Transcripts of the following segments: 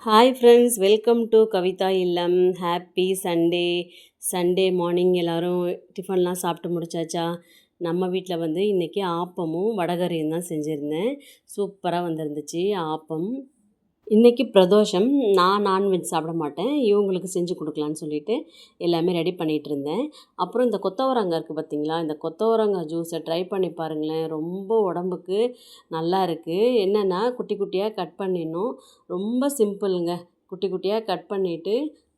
Hi friends, welcome to Kavitha இல்லம். Happy Sunday. Sunday morning எல்லோரும் டிஃபன்லாம் சாப்பிட்டு முடிச்சாச்சா? நம்ம வீட்டில் இன்றைக்கி ஆப்பமும் வடகரியும் தான் செஞ்சுருந்தேன். சூப்பராக வந்திருந்துச்சு ஆப்பம். இன்றைக்கி பிரதோஷம். நான் நான்வெஜ் சாப்பிட மாட்டேன். இவங்களுக்கு செஞ்சு கொடுக்கலான்னு சொல்லிவிட்டு எல்லாமே ரெடி பண்ணிகிட்டு இருந்தேன். அப்புறம் இந்த கொத்தவரங்காய் இருக்குது பார்த்திங்களா, இந்த கொத்தவரங்காய் ஜூஸை ட்ரை பண்ணி பாருங்களேன். ரொம்ப உடம்புக்கு நல்லா இருக்குது. என்னென்னா குட்டி குட்டியாக கட் பண்ணிடணும். ரொம்ப சிம்பிளுங்க. குட்டி குட்டியாக கட் பண்ணிவிட்டு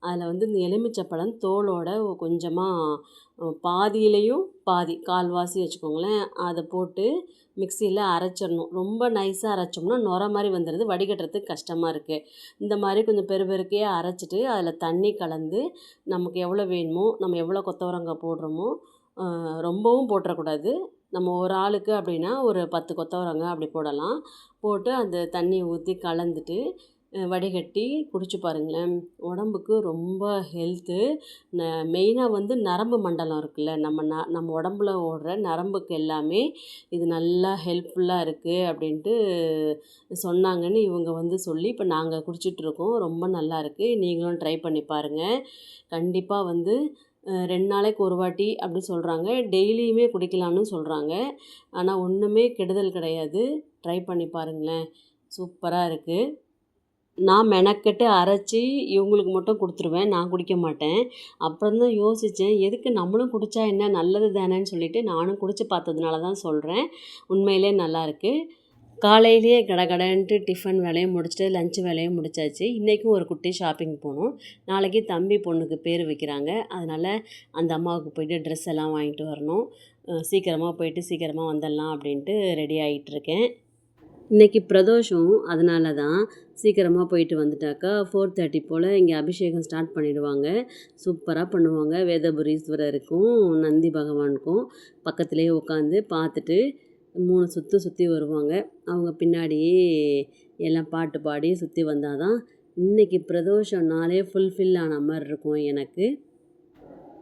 அதில் இந்த எலுமிச்சப்பழம் தோலோட கொஞ்சமாக பாதியிலையும் பாதி கால்வாசி வச்சுக்கோங்களேன், அதை போட்டு மிக்சியில் அரைச்சிடணும். ரொம்ப நைஸாக அரைச்சோம்னா நுர மாதிரி வந்துடுது, வடிகட்டுறதுக்கு கஷ்டமாக இருக்குது. இந்த மாதிரி கொஞ்சம் பெருக்கே அரைச்சிட்டு அதில் தண்ணி கலந்து நமக்கு எவ்வளோ வேணுமோ, நம்ம எவ்வளோ கொத்தவரங்காய் போடுறோமோ, ரொம்பவும் போட்டுறக்கூடாது. நம்ம ஒரு ஆளுக்கு அப்படின்னா ஒரு 10 கொத்தவரங்காய் அப்படி போடலாம். போட்டு அந்த தண்ணியை ஊற்றி கலந்துட்டு வடிகட்டி குடிச்சு பாருங்களேன். உடம்புக்கு ரொம்ப ஹெல்த்து. மெயினாக நரம்பு மண்டலம் இருக்குல்ல, நம்ம உடம்புல ஓடுற நரம்புக்கு எல்லாமே இது நல்லா ஹெல்ப்ஃபுல்லாக இருக்குது அப்படின்ட்டு சொன்னாங்கன்னு இவங்க சொல்லி இப்போ நாங்கள் குடிச்சிட்ருக்கோம். ரொம்ப நல்லா இருக்குது. நீங்களும் ட்ரை பண்ணி பாருங்கள். கண்டிப்பாக 2 நாளைக்கு ஒரு வாட்டி அப்படி சொல்கிறாங்க. டெய்லியுமே குடிக்கலான்னு சொல்கிறாங்க. ஆனால் ஒன்றுமே கெடுதல் கிடையாது. ட்ரை பண்ணி பாருங்களேன். சூப்பராக இருக்குது. நான் மெனக்கெட்டு அரைச்சி இவங்களுக்கு மட்டும் கொடுத்துருவேன். நான் குடிக்க மாட்டேன். அப்புறம் தான் யோசித்தேன், எதுக்கு நம்மளும் குடித்தா என்ன, நல்லது தானேன்னு சொல்லிவிட்டு நானும் குடித்து பார்த்ததுனால தான் சொல்கிறேன். உண்மையிலே நல்லாயிருக்கு. காலையிலேயே கடகடன்ட்டு டிஃபன் வேலையும் முடிச்சுட்டு லஞ்ச் வேலையும் முடிச்சாச்சு. இன்றைக்கும் ஒரு குட்டி ஷாப்பிங் போகணும். நாளைக்கு தம்பி பொண்ணுக்கு பேர் வைக்கிறாங்க. அதனால் அந்த அம்மாவுக்கு போய்ட்டு ட்ரெஸ் எல்லாம் வாங்கிட்டு வரணும். சீக்கிரமாக போயிட்டு சீக்கிரமாக வந்துடலாம் அப்படின்ட்டு ரெடி ஆகிட்டுருக்கேன். இன்றைக்கி பிரதோஷம், அதனால தான் சீக்கிரமாக போயிட்டு வந்துட்டாக்கா 4:30 போல் இங்கே அபிஷேகம் ஸ்டார்ட் பண்ணிவிடுவாங்க. சூப்பராக பண்ணுவாங்க. வேதபுரீஸ்வரருக்கும் நந்தி பகவானுக்கும் பக்கத்துலேயே உட்காந்து பார்த்துட்டு 3 சுற்றி வருவாங்க. அவங்க பின்னாடியே எல்லாம் பாட்டு பாடி சுற்றி வந்தால் தான் இன்றைக்கி பிரதோஷம் நாளே ஃபுல்ஃபில் ஆன மாதிரி இருக்கும் எனக்கு.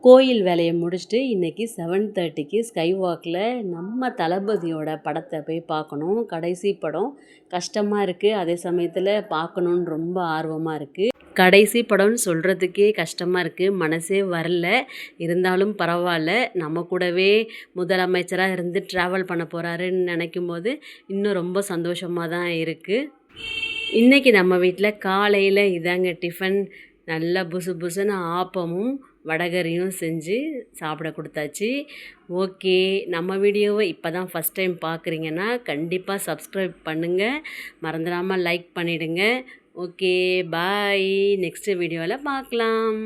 கோயில் வேலையை முடிச்சுட்டு இன்றைக்கி 7:30க்கு ஸ்கை வாக்கில் நம்ம தளபதியோட படத்தை போய் பார்க்கணும். கடைசி படம். கஷ்டமாக இருக்குது, அதே சமயத்தில் பார்க்கணுன்னு ரொம்ப ஆர்வமாக இருக்குது. கடைசி படம்னு சொல்கிறதுக்கே கஷ்டமாக இருக்குது, மனசே வரல. இருந்தாலும் பரவாயில்ல, நம்ம கூடவே முதலமைச்சராக இருந்து ட்ராவல் பண்ண போகிறாருன்னு நினைக்கும் போது இன்னும் ரொம்ப சந்தோஷமாக தான் இருக்குது. இன்றைக்கி நம்ம வீட்டில் காலையில் இதாங்க டிஃபன். நல்லா புசு புசுன்னு ஆப்பமும் வடகரியும் செஞ்சு சாப்பிட கொடுத்தாச்சு. ஓகே, நம்ம வீடியோவை இப்போ தான் ஃபஸ்ட் டைம் பார்க்குறீங்கன்னா கண்டிப்பாக சப்ஸ்கிரைப் பண்ணுங்கள். மறந்துடாமல் லைக் பண்ணிவிடுங்க. ஓகே, பாய். நெக்ஸ்ட்டு வீடியோவில் பார்க்கலாம்.